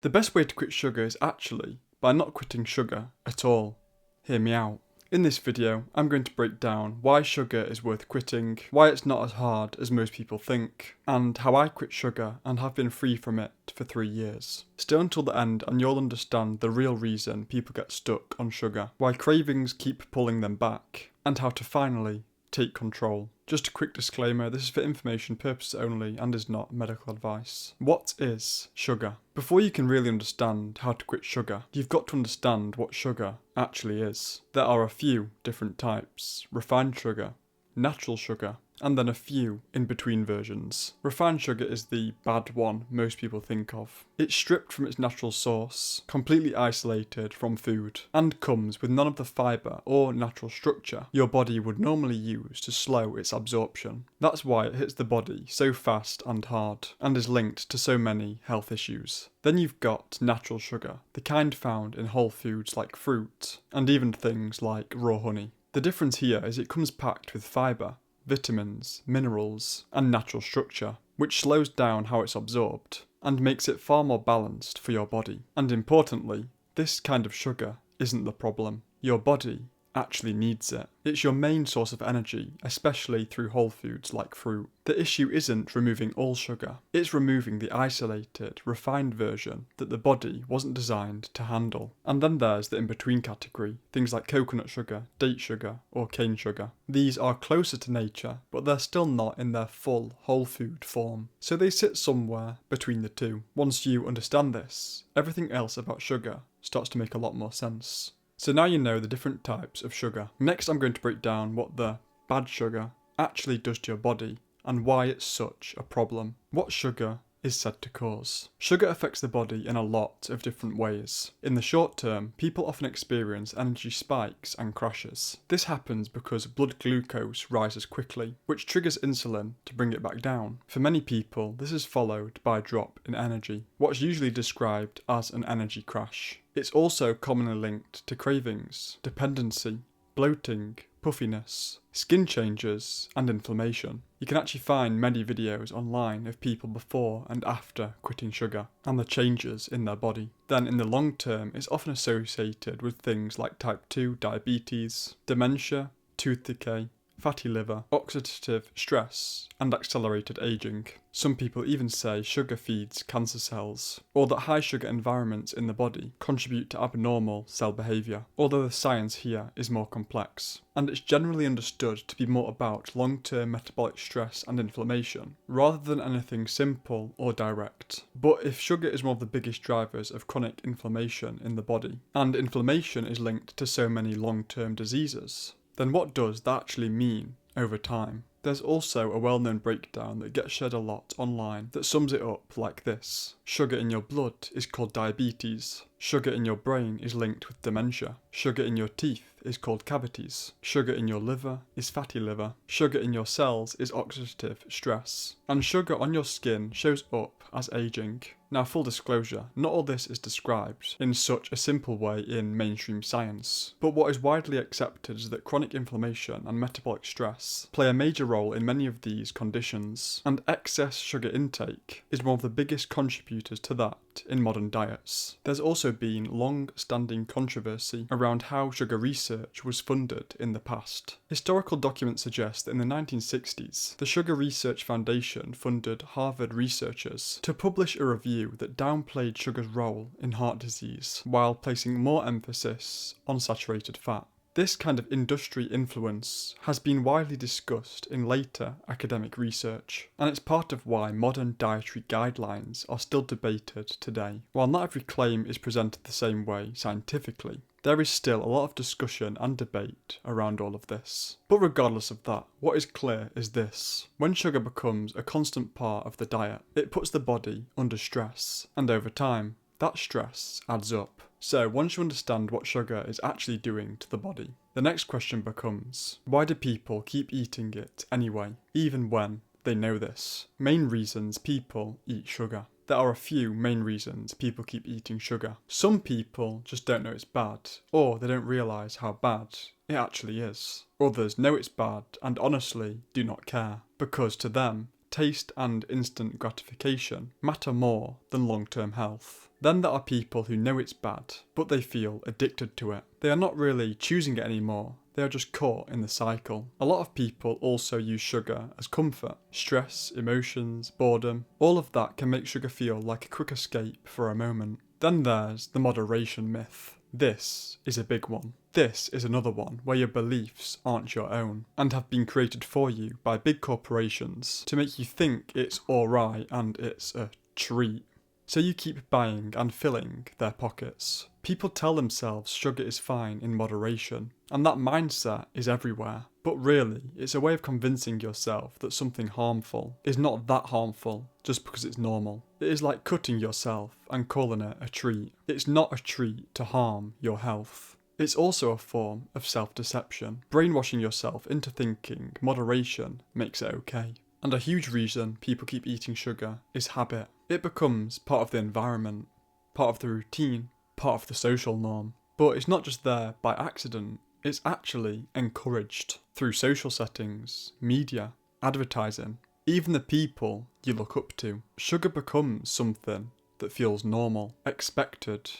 The best way to quit sugar is actually by not quitting sugar at all. Hear me out. In this video, I'm going to break down why sugar is worth quitting, why it's not as hard as most people think, and how I quit sugar and have been free from it for 3 years. Stay until the end and you'll understand the real reason people get stuck on sugar, why cravings keep pulling them back, and how to finally take control. Just a quick disclaimer, this is for information purposes only and is not medical advice. What is sugar? Before you can really understand how to quit sugar, you've got to understand what sugar actually is. There are a few different types: refined sugar, natural sugar, and then a few in-between versions. Refined sugar is the bad one most people think of. It's stripped from its natural source, completely isolated from food, and comes with none of the fibre or natural structure your body would normally use to slow its absorption. That's why it hits the body so fast and hard, and is linked to so many health issues. Then you've got natural sugar, the kind found in whole foods like fruit, and even things like raw honey. The difference here is it comes packed with fibre, vitamins, minerals, and natural structure, which slows down how it's absorbed and makes it far more balanced for your body. And importantly, this kind of sugar isn't the problem. Your body actually needs it. It's your main source of energy, especially through whole foods like fruit. The issue isn't removing all sugar, it's removing the isolated, refined version that the body wasn't designed to handle. And then there's the in-between category, things like coconut sugar, date sugar, or cane sugar. These are closer to nature, but they're still not in their full whole food form. So they sit somewhere between the two. Once you understand this, everything else about sugar starts to make a lot more sense. So now you know the different types of sugar. Next I'm going to break down what the bad sugar actually does to your body and why it's such a problem. What sugar is said to cause. Sugar affects the body in a lot of different ways. In the short term, people often experience energy spikes and crashes. This happens because blood glucose rises quickly, which triggers insulin to bring it back down. For many people, this is followed by a drop in energy, what's usually described as an energy crash. It's also commonly linked to cravings, dependency, bloating, puffiness, skin changes, and inflammation. You can actually find many videos online of people before and after quitting sugar, and the changes in their body. Then in the long term, it's often associated with things like type 2 diabetes, dementia, tooth decay, fatty liver, oxidative stress, and accelerated aging. Some people even say sugar feeds cancer cells, or that high sugar environments in the body contribute to abnormal cell behaviour, although the science here is more complex. And it's generally understood to be more about long-term metabolic stress and inflammation, rather than anything simple or direct. But if sugar is one of the biggest drivers of chronic inflammation in the body, and inflammation is linked to so many long-term diseases, then what does that actually mean over time? There's also a well-known breakdown that gets shared a lot online that sums it up like this. Sugar in your blood is called diabetes. Sugar in your brain is linked with dementia. Sugar in your teeth is called cavities. Sugar in your liver is fatty liver. Sugar in your cells is oxidative stress. And sugar on your skin shows up as aging. Now, full disclosure, not all this is described in such a simple way in mainstream science, but what is widely accepted is that chronic inflammation and metabolic stress play a major role in many of these conditions, and excess sugar intake is one of the biggest contributors to that in modern diets. There's also been long-standing controversy around how sugar research was funded in the past. Historical documents suggest that in the 1960s, the Sugar Research Foundation funded Harvard researchers to publish a review that downplayed sugar's role in heart disease, while placing more emphasis on saturated fat. This kind of industry influence has been widely discussed in later academic research, and it's part of why modern dietary guidelines are still debated today. While not every claim is presented the same way scientifically, there is still a lot of discussion and debate around all of this. But regardless of that, what is clear is this: when sugar becomes a constant part of the diet, it puts the body under stress, and over time, that stress adds up. So once you understand what sugar is actually doing to the body, the next question becomes, why do people keep eating it anyway, even when they know this? Main reasons people eat sugar. There are a few main reasons people keep eating sugar. Some people just don't know it's bad, or they don't realise how bad it actually is. Others know it's bad and honestly do not care, because to them, taste and instant gratification matter more than long-term health. Then there are people who know it's bad, but they feel addicted to it. They are not really choosing it anymore, they are just caught in the cycle. A lot of people also use sugar as comfort. Stress, emotions, boredom, all of that can make sugar feel like a quick escape for a moment. Then there's the moderation myth. This is a big one. This is another one where your beliefs aren't your own and have been created for you by big corporations to make you think it's alright and it's a treat. So you keep buying and filling their pockets. People tell themselves sugar is fine in moderation, and that mindset is everywhere. But really, it's a way of convincing yourself that something harmful is not that harmful just because it's normal. It is like cutting yourself and calling it a treat. It's not a treat to harm your health. It's also a form of self-deception, brainwashing yourself into thinking moderation makes it okay. And a huge reason people keep eating sugar is habit. It becomes part of the environment, part of the routine, part of the social norm. But it's not just there by accident, it's actually encouraged through social settings, media, advertising, even the people you look up to. Sugar becomes something that feels normal, expected,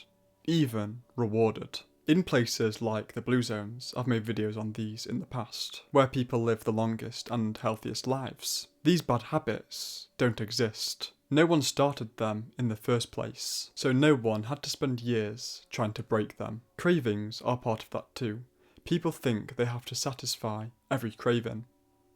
even rewarded. In places like the blue zones, I've made videos on these in the past, where people live the longest and healthiest lives. These bad habits don't exist. No one started them in the first place, so no one had to spend years trying to break them. Cravings are part of that too. People think they have to satisfy every craving,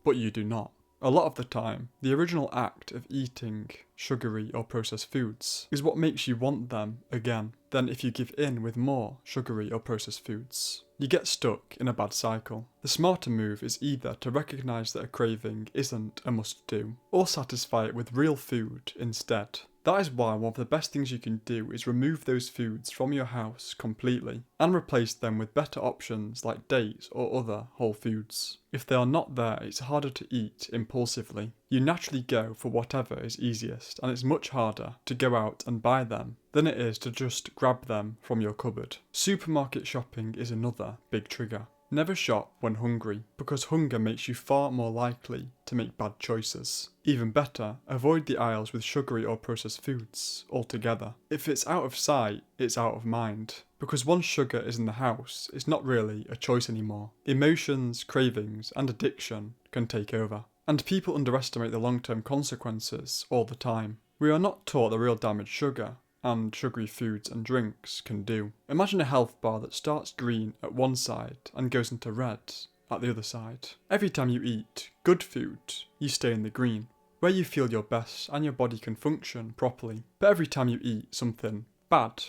but you do not. A lot of the time, the original act of eating sugary or processed foods is what makes you want them again. Then if you give in with more sugary or processed foods, you get stuck in a bad cycle. The smarter move is either to recognise that a craving isn't a must-do, or satisfy it with real food instead. That is why one of the best things you can do is remove those foods from your house completely, and replace them with better options like dates or other whole foods. If they are not there, it's harder to eat impulsively. You naturally go for whatever is easiest, and it's much harder to go out and buy them than it is to just grab them from your cupboard. Supermarket shopping is another big trigger. Never shop when hungry, because hunger makes you far more likely to make bad choices. Even better, avoid the aisles with sugary or processed foods altogether. If it's out of sight, it's out of mind. Because once sugar is in the house, it's not really a choice anymore. Emotions, cravings, and addiction can take over. And people underestimate the long-term consequences all the time. We are not taught the real damage sugar and sugary foods and drinks can do. Imagine a health bar that starts green at one side and goes into red at the other side. Every time you eat good food, you stay in the green, where you feel your best and your body can function properly. But every time you eat something bad,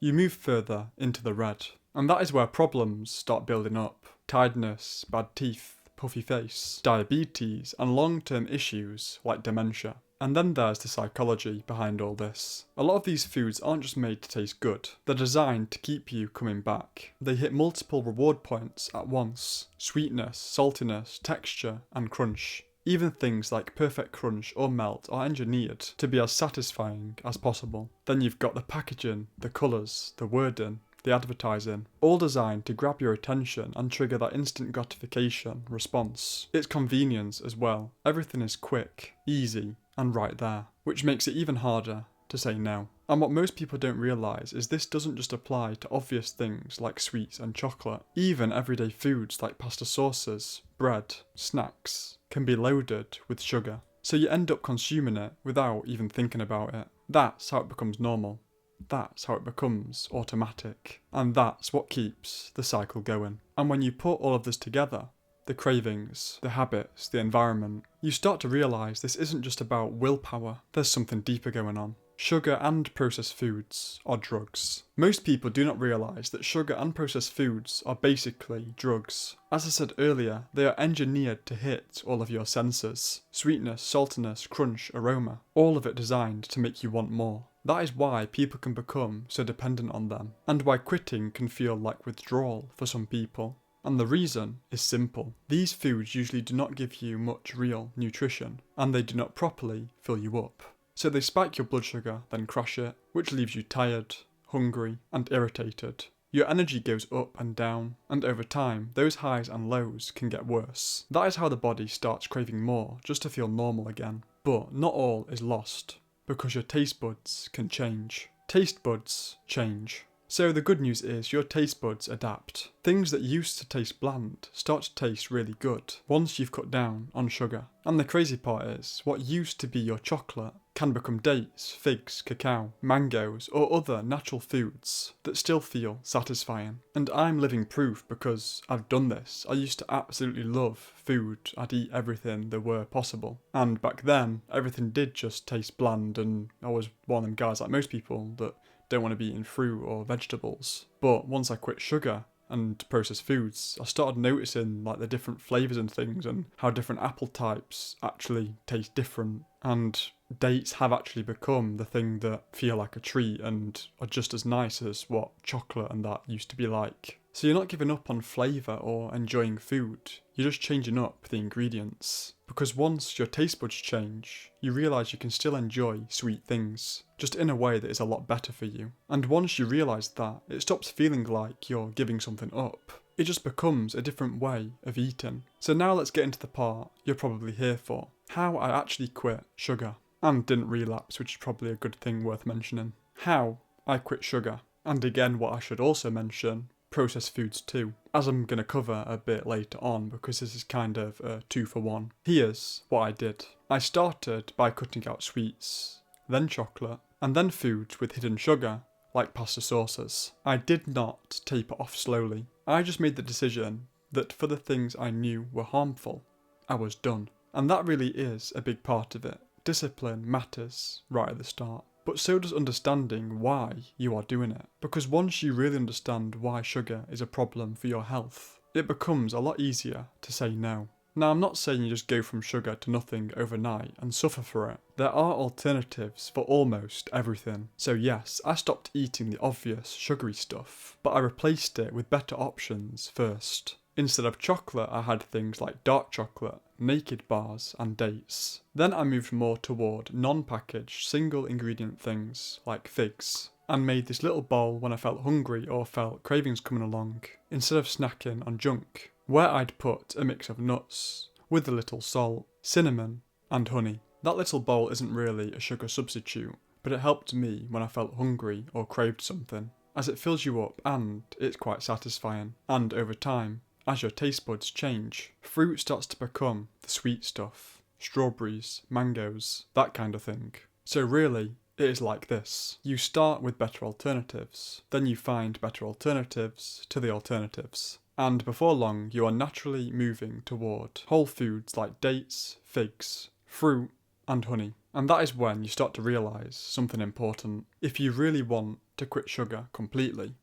you move further into the red. And that is where problems start building up. Tiredness, bad teeth, puffy face, diabetes, and long-term issues like dementia. And then there's the psychology behind all this. A lot of these foods aren't just made to taste good, they're designed to keep you coming back. They hit multiple reward points at once: sweetness, saltiness, texture, and crunch. Even things like perfect crunch or melt are engineered to be as satisfying as possible. Then you've got the packaging, the colours, the wording, the advertising, all designed to grab your attention and trigger that instant gratification response. It's convenience as well. Everything is quick, easy, and right there, which makes it even harder to say no. And what most people don't realise is this doesn't just apply to obvious things like sweets and chocolate. Even everyday foods like pasta sauces, bread, snacks can be loaded with sugar. So you end up consuming it without even thinking about it. That's how it becomes normal. That's how it becomes automatic. And that's what keeps the cycle going. And when you put all of this together, the cravings, the habits, the environment, you start to realise this isn't just about willpower, there's something deeper going on. Sugar and processed foods are drugs. Most people do not realise that sugar and processed foods are basically drugs. As I said earlier, they are engineered to hit all of your senses. Sweetness, saltiness, crunch, aroma, all of it designed to make you want more. That is why people can become so dependent on them, and why quitting can feel like withdrawal for some people. And the reason is simple. These foods usually do not give you much real nutrition, and they do not properly fill you up. So they spike your blood sugar, then crash it, which leaves you tired, hungry, and irritated. Your energy goes up and down, and over time, those highs and lows can get worse. That is how the body starts craving more just to feel normal again. But not all is lost, because your taste buds can change. Taste buds change. So the good news is your taste buds adapt. Things that used to taste bland start to taste really good once you've cut down on sugar. And the crazy part is, what used to be your chocolate can become dates, figs, cacao, mangoes, or other natural foods that still feel satisfying. And I'm living proof because I've done this. I used to absolutely love food. I'd eat everything there were possible. And back then, everything did just taste bland, and I was one of them guys like most people that don't want to be eating fruit or vegetables. But once I quit sugar and processed foods, I started noticing like the different flavours and things, and how different apple types actually taste different. And dates have actually become the thing that feel like a treat and are just as nice as what chocolate and that used to be like. So you're not giving up on flavour or enjoying food, you're just changing up the ingredients. Because once your taste buds change, you realise you can still enjoy sweet things, just in a way that is a lot better for you. And once you realise that, it stops feeling like you're giving something up. It just becomes a different way of eating. So now let's get into the part you're probably here for. How I actually quit sugar. And didn't relapse, which is probably a good thing worth mentioning. How I quit sugar. And again, what I should also mention, processed foods too, as I'm going to cover a bit later on, because this is kind of a 2-for-1. Here's what I did. I started by cutting out sweets, then chocolate, and then foods with hidden sugar, like pasta sauces. I did not taper off slowly. I just made the decision that for the things I knew were harmful, I was done. And that really is a big part of it. Discipline matters right at the start. But so does understanding why you are doing it. Because once you really understand why sugar is a problem for your health, it becomes a lot easier to say no. Now, I'm not saying you just go from sugar to nothing overnight and suffer for it. There are alternatives for almost everything. So yes, I stopped eating the obvious sugary stuff, but I replaced it with better options first. Instead of chocolate, I had things like dark chocolate, naked bars, and dates. Then I moved more toward non-packaged, single-ingredient things like figs, and made this little bowl when I felt hungry or felt cravings coming along, instead of snacking on junk, where I'd put a mix of nuts, with a little salt, cinnamon, and honey. That little bowl isn't really a sugar substitute, but it helped me when I felt hungry or craved something, as it fills you up and it's quite satisfying. And over time, as your taste buds change, fruit starts to become the sweet stuff. Strawberries, mangoes, that kind of thing. So really, it is like this. You start with better alternatives, then you find better alternatives to the alternatives. And before long, you are naturally moving toward whole foods like dates, figs, fruit, and honey. And that is when you start to realise something important. If you really want to quit sugar completely,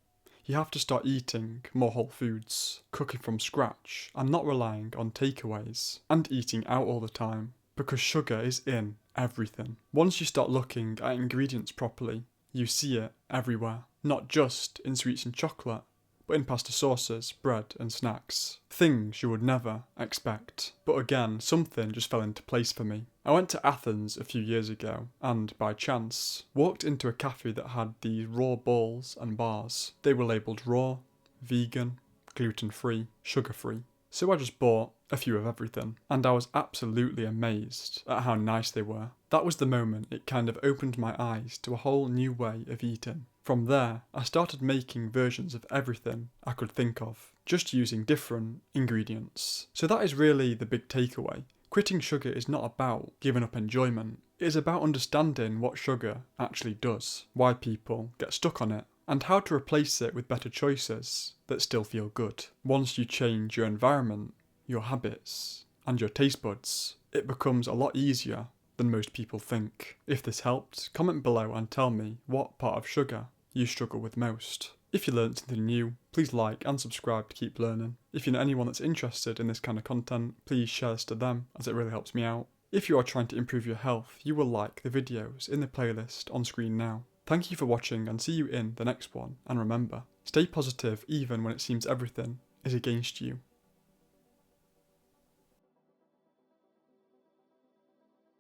you have to start eating more whole foods, cooking from scratch, and not relying on takeaways, and eating out all the time, because sugar is in everything. Once you start looking at ingredients properly, you see it everywhere, not just in sweets and chocolate, but in pasta sauces, bread and snacks. Things you would never expect. But again, something just fell into place for me. I went to Athens a few years ago and, by chance, walked into a cafe that had these raw balls and bars. They were labelled raw, vegan, gluten-free, sugar-free. So I just bought a few of everything, and I was absolutely amazed at how nice they were. That was the moment it kind of opened my eyes to a whole new way of eating. From there, I started making versions of everything I could think of, just using different ingredients. So that is really the big takeaway. Quitting sugar is not about giving up enjoyment. It is about understanding what sugar actually does, why people get stuck on it, and how to replace it with better choices that still feel good. Once you change your environment, your habits, and your taste buds, it becomes a lot easier than most people think. If this helped, comment below and tell me what part of sugar you struggle with most. If you learned something new, please like and subscribe to keep learning. If you know anyone that's interested in this kind of content, please share this to them, as it really helps me out. If you are trying to improve your health, you will like the videos in the playlist on screen now. Thank you for watching and see you in the next one, and remember, stay positive even when it seems everything is against you.